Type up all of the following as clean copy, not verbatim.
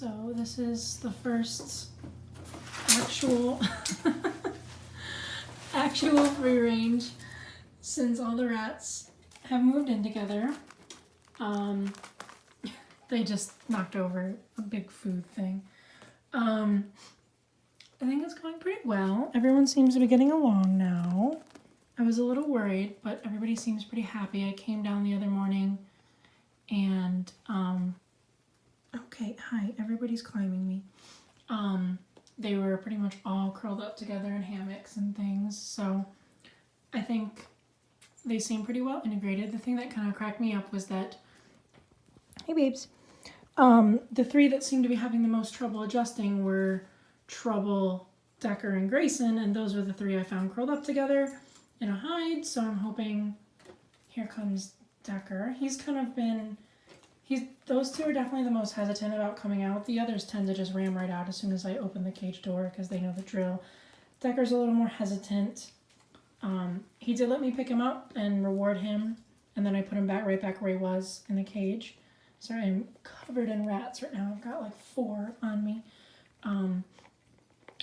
So this is the first actual actual free range since all the rats have moved in together. They just knocked over a big food thing. I think it's going pretty well. Everyone seems to be getting along now. I was a little worried, but everybody seems pretty happy. I came down the other morning and, okay, hi, everybody's climbing me. They were pretty much all curled up together in hammocks and things, so I think they seem pretty well integrated. The thing that kind of cracked me up was that, hey babes, the three that seemed to be having the most trouble adjusting were Trouble, Decker, and Grayson, and those were the three I found curled up together in a hide, so I'm hoping, here comes Decker. He's kind of been, those two are definitely the most hesitant about coming out. The others tend to just ram right out as soon as I open the cage door because they know the drill. Decker's a little more hesitant. He did let me pick him up and reward him, and then I put him right back where he was in the cage. Sorry, I'm covered in rats right now. I've got like 4 on me.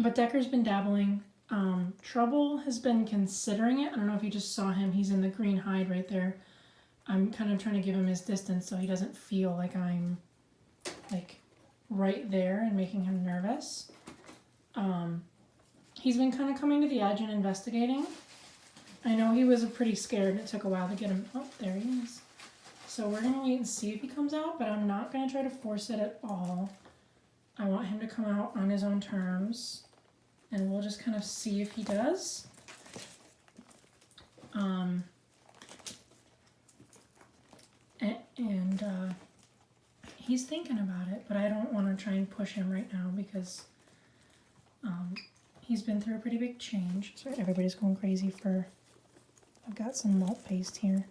But Decker's been dabbling. Trouble has been considering it. I don't know if you just saw him. He's in the green hide right there. I'm kind of trying to give him his distance so he doesn't feel like I'm like right there and making him nervous. He's been kind of coming to the edge and investigating. I know he was pretty scared. It took a while to get him. Oh, there he is. So we're going to wait and see if he comes out, but I'm not going to try to force it at all. I want him to come out on his own terms, and we'll just kind of see if he does. He's thinking about it, but I don't want to try and push him right now because he's been through a pretty big change. Sorry, everybody's going crazy for, I've got some malt paste here.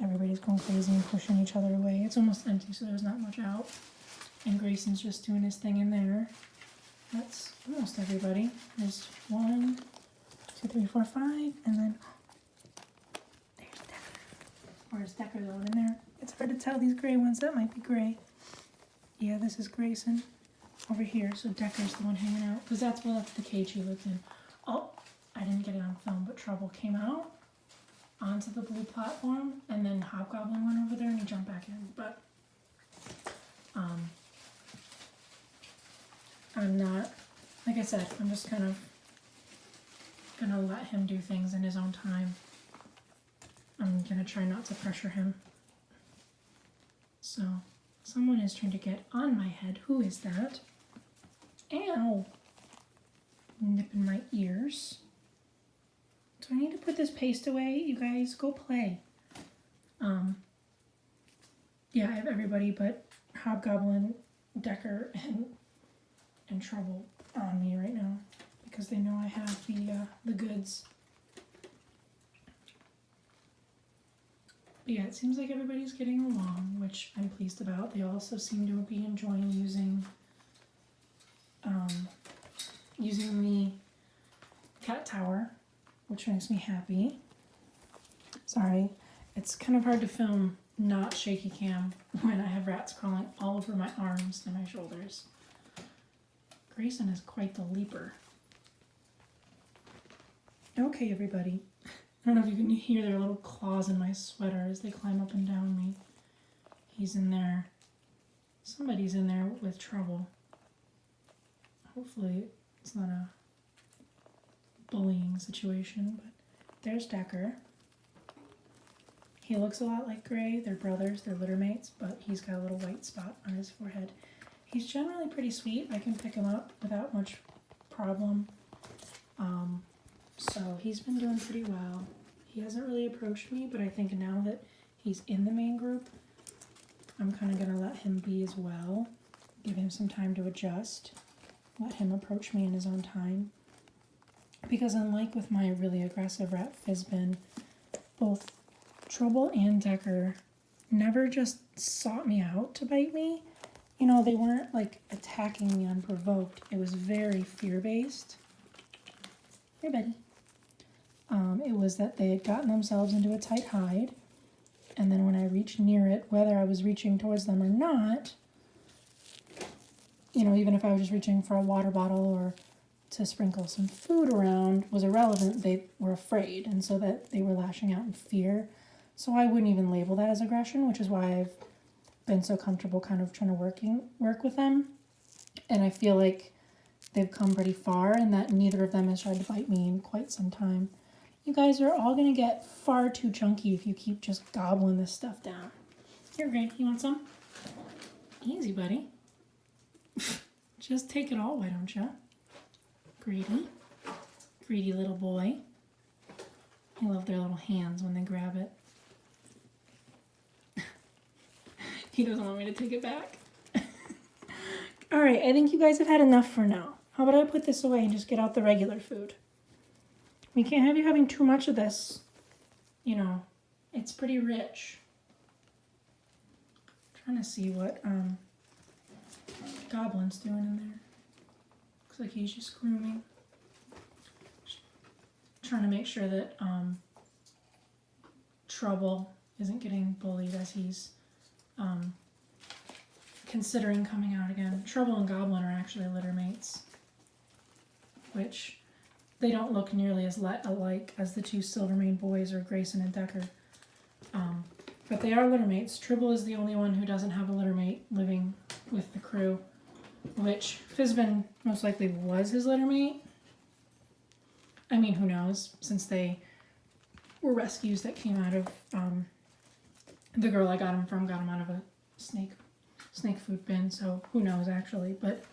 Everybody's going crazy and pushing each other away. It's almost empty, so there's not much out. And Grayson's just doing his thing in there. That's almost everybody. There's 1, 2, 3, 4, 5, and then there's Decker. Where's Decker though? In there? It's hard to tell these gray ones. That might be Gray. Yeah, this is Grayson over here. So Decker's the one hanging out because that's the cage he lived in. Oh, I didn't get it on film, but Trouble came out onto the blue platform, and then Hobgoblin went over there and he jumped back in. But I'm not, like I said, I'm just kind of gonna let him do things in his own time. I'm gonna try not to pressure him. So, someone is trying to get on my head. Who is that? Ow! Nipping my ears. Do I need to put this paste away? You guys, go play. Yeah, I have everybody but Hobgoblin, Decker, and Trouble on me right now because they know I have the goods. But yeah, it seems like everybody's getting along, which I'm pleased about. They also seem to be enjoying using the cat tower, which makes me happy. Sorry, it's kind of hard to film not shaky cam when I have rats crawling all over my arms and my shoulders. Grayson is quite the leaper. Okay, everybody. I don't know if you can hear their little claws in my sweater as they climb up and down me. He's in there. Somebody's in there with Trouble. Hopefully it's not a bullying situation, but there's Decker. He looks a lot like Gray. They're brothers, they're litter mates, but he's got a little white spot on his forehead. He's generally pretty sweet. I can pick him up without much problem. So he's been doing pretty well. He hasn't really approached me, but I think now that he's in the main group, I'm kind of going to let him be as well. Give him some time to adjust. Let him approach me in his own time. Because unlike with my really aggressive rat Fizbin, both Trouble and Decker never just sought me out to bite me. You know, they weren't like attacking me unprovoked. It was very fear-based. Hey, buddy. It was that they had gotten themselves into a tight hide, and then when I reached near it, whether I was reaching towards them or not, you know, even if I was just reaching for a water bottle or to sprinkle some food around was irrelevant, they were afraid, and so that they were lashing out in fear. So I wouldn't even label that as aggression, which is why I've been so comfortable kind of trying to work with them. And I feel like they've come pretty far and that neither of them has tried to bite me in quite some time. You guys are all gonna get far too chunky if you keep just gobbling this stuff down. Here, Greg, you want some? Easy, buddy. Just take it all, why don't you? Greedy. Greedy little boy. I love their little hands when they grab it. He doesn't want me to take it back. All right, I think you guys have had enough for now. How about I put this away and just get out the regular food? We can't have you having too much of this. You know, it's pretty rich. I'm trying to see what Goblin's doing in there. Looks like he's just grooming. Trying to make sure that Trouble isn't getting bullied as he's considering coming out again. Trouble and Goblin are actually litter mates, which they don't look nearly as alike as the two Silvermane boys or Grayson and Decker. But they are litter mates. Tribble is the only one who doesn't have a litter mate living with the crew, which Fizbin most likely was his litter mate. I mean, who knows, since they were rescues that came out of, the girl I got him out of a snake food bin, so who knows actually, but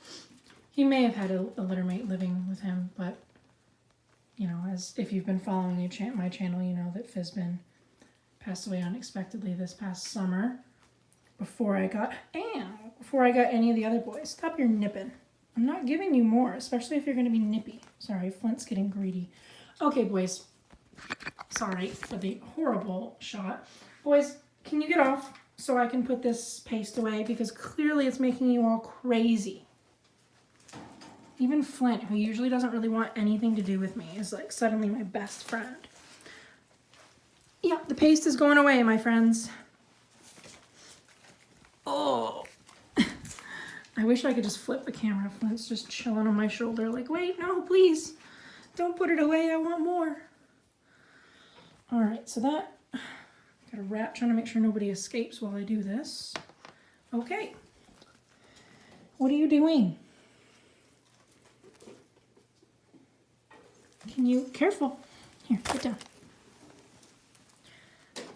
he may have had a litter mate living with him, but, you know, as if you've been following my channel, you know that Fizbin passed away unexpectedly this past summer, before I got any of the other boys. Stop your nipping. I'm not giving you more, especially if you're going to be nippy. Sorry, Flint's getting greedy. Okay, boys. Sorry for the horrible shot. Boys, can you get off so I can put this paste away? Because clearly it's making you all crazy. Even Flint, who usually doesn't really want anything to do with me, is like suddenly my best friend. Yeah, the paste is going away, my friends. Oh. I wish I could just flip the camera. Flint's just chilling on my shoulder like, wait, no, please. Don't put it away. I want more. All right, so that, got a rat trying to make sure nobody escapes while I do this. Okay. What are you doing? Can you, careful. Here, get down.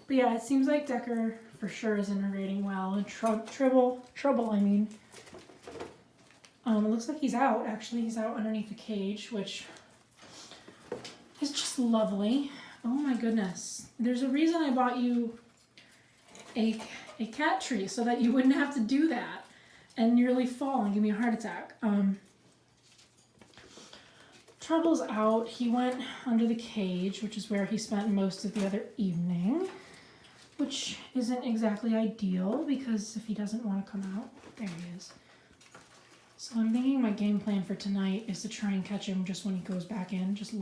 But yeah, it seems like Decker for sure is integrating well. And Trouble, I mean. It looks like he's out, actually. He's out underneath the cage, which is just lovely. Oh my goodness. There's a reason I bought you a cat tree, so that you wouldn't have to do that and nearly fall and give me a heart attack. Trouble's out. He went under the cage, which is where he spent most of the other evening, which isn't exactly ideal because if he doesn't want to come out, there he is. So I'm thinking my game plan for tonight is to try and catch him just when he goes back in. Just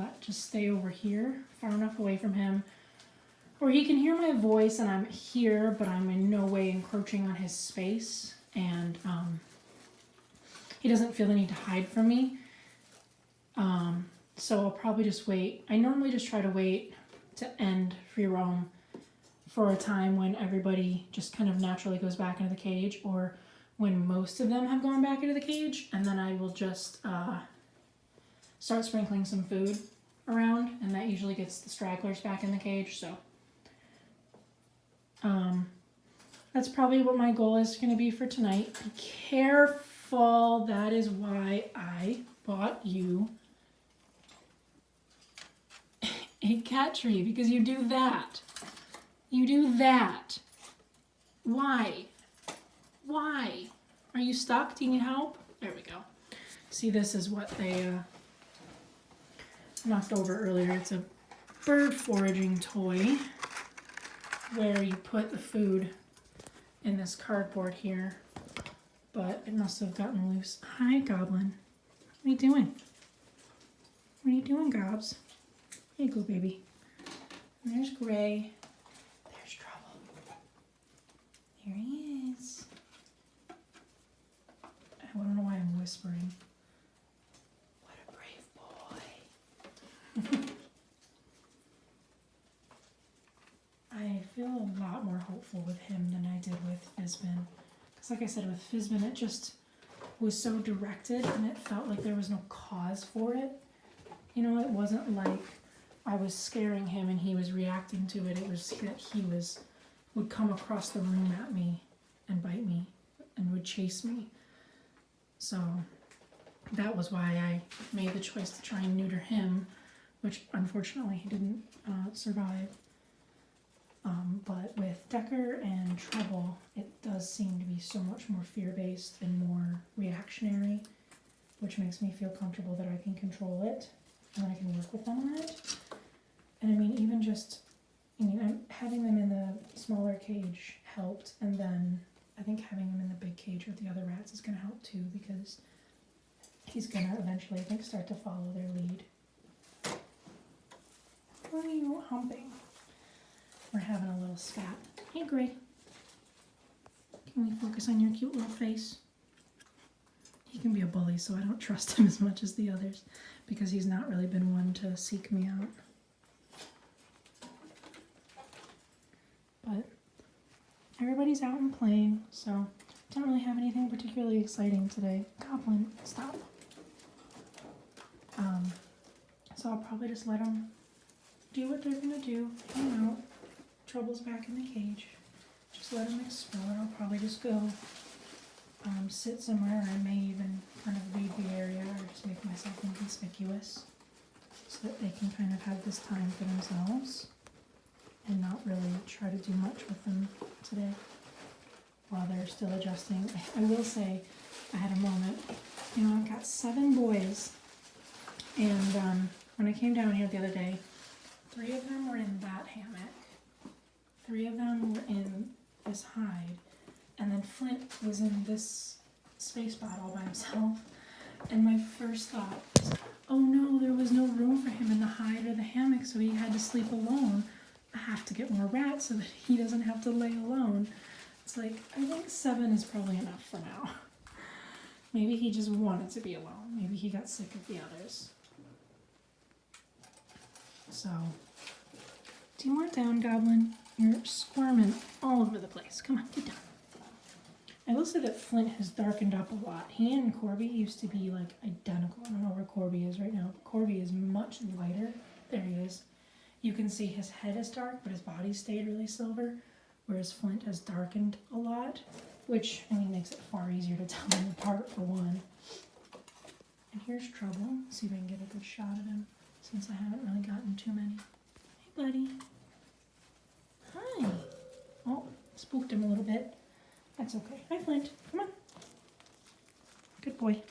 stay over here, far enough away from him, where he can hear my voice and I'm here, but I'm in no way encroaching on his space, and he doesn't feel the need to hide from me. So I'll probably just wait. I normally just try to wait to end free roam for a time when everybody just kind of naturally goes back into the cage, or when most of them have gone back into the cage, and then I will just start sprinkling some food around, and that usually gets the stragglers back in the cage. So that's probably what my goal is going to be for tonight. Be careful. That is why I bought you a cat tree, because you do that. You do that. Why? Why? Are you stuck? Do you need help? There we go. See, this is what they knocked over earlier. It's a bird foraging toy where you put the food in this cardboard here, but it must have gotten loose. Hi, Goblin. What are you doing? What are you doing, Gobs? Here you go, baby. And there's Gray. There's Trouble. Here he is. I don't know why I'm helpful with him than I did with Fizbin. Because like I said, with Fizbin, it just was so directed and it felt like there was no cause for it. You know, it wasn't like I was scaring him and he was reacting to it. It was that he would come across the room at me and bite me and would chase me. So that was why I made the choice to try and neuter him, which unfortunately he didn't survive. But with Decker and Treble, it does seem to be so much more fear-based and more reactionary, which makes me feel comfortable that I can control it and I can work with them on it. And I mean, even just, having them in the smaller cage helped, and then I think having him in the big cage with the other rats is going to help too, because he's going to eventually, I think, start to follow their lead. What are you humping? We're having a little spat. Hey, Gray. Can we focus on your cute little face? He can be a bully, so I don't trust him as much as the others, because he's not really been one to seek me out. But everybody's out and playing, so don't really have anything particularly exciting today. Goblin, stop. So I'll probably just let them do what they're gonna do, hang out. Trouble's back in the cage. Just let them explore. I'll probably just go sit somewhere. I may even kind of leave the area or just make myself inconspicuous so that they can kind of have this time for themselves and not really try to do much with them today while they're still adjusting. I will say I had a moment. I've got 7 boys, and when I came down here the other day, 3 of them were in that hammock. 3 of them were in this hide, and then Flint was in this space pod all by himself. And my first thought was, oh no, there was no room for him in the hide or the hammock, so he had to sleep alone. I have to get more rats so that he doesn't have to lay alone. It's like, I think 7 is probably enough for now. Maybe he just wanted to be alone. Maybe he got sick of the others. So, do you want down, Goblin? You're squirming all over the place. Come on, get down. I will say that Flint has darkened up a lot. He and Corby used to be like identical. I don't know where Corby is right now, but Corby is much lighter. There he is. You can see his head is dark, but his body stayed really silver, whereas Flint has darkened a lot, which, makes it far easier to tell them apart for one. And here's Trouble. Let's see if I can get a good shot of him, since I haven't really gotten too many. Hey, buddy. Hi. Oh, spooked him a little bit. That's okay. Hi, Flint. Come on. Good boy.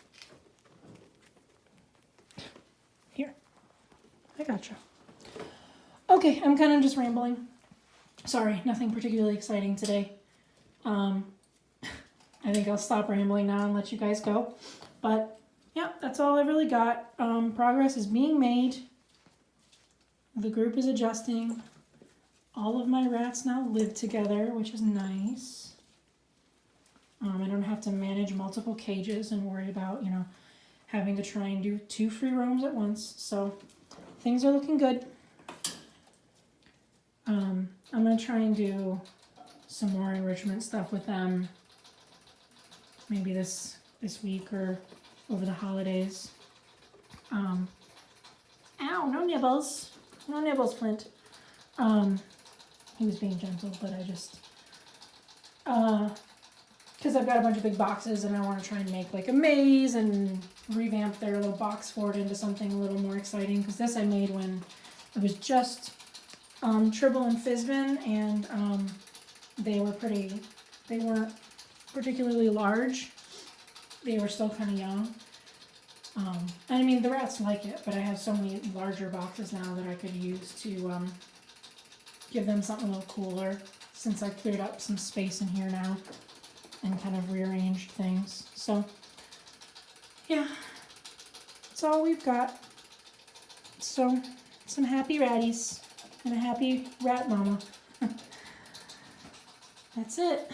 Here. I gotcha. Okay, I'm kind of just rambling. Sorry, nothing particularly exciting today. I think I'll stop rambling now and let you guys go. But, yeah, that's all I really got. Progress is being made. The group is adjusting. All of my rats now live together, which is nice. I don't have to manage multiple cages and worry about, having to try and do 2 free roams at once. So, things are looking good. I'm going to try and do some more enrichment stuff with them. Maybe this week or over the holidays. Ow, no nibbles. No nibbles, Flint. He was being gentle, but I just, because I've got a bunch of big boxes and I want to try and make like a maze and revamp their little box fort into something a little more exciting. Because this I made when it was just Tribble and Fizbin, and they weren't particularly large. They were still kind of young. And the rats like it, but I have so many larger boxes now that I could use to give them something a little cooler, since I cleared up some space in here now and kind of rearranged things. So, yeah, that's all we've got. So, some happy ratties and a happy rat mama. That's it.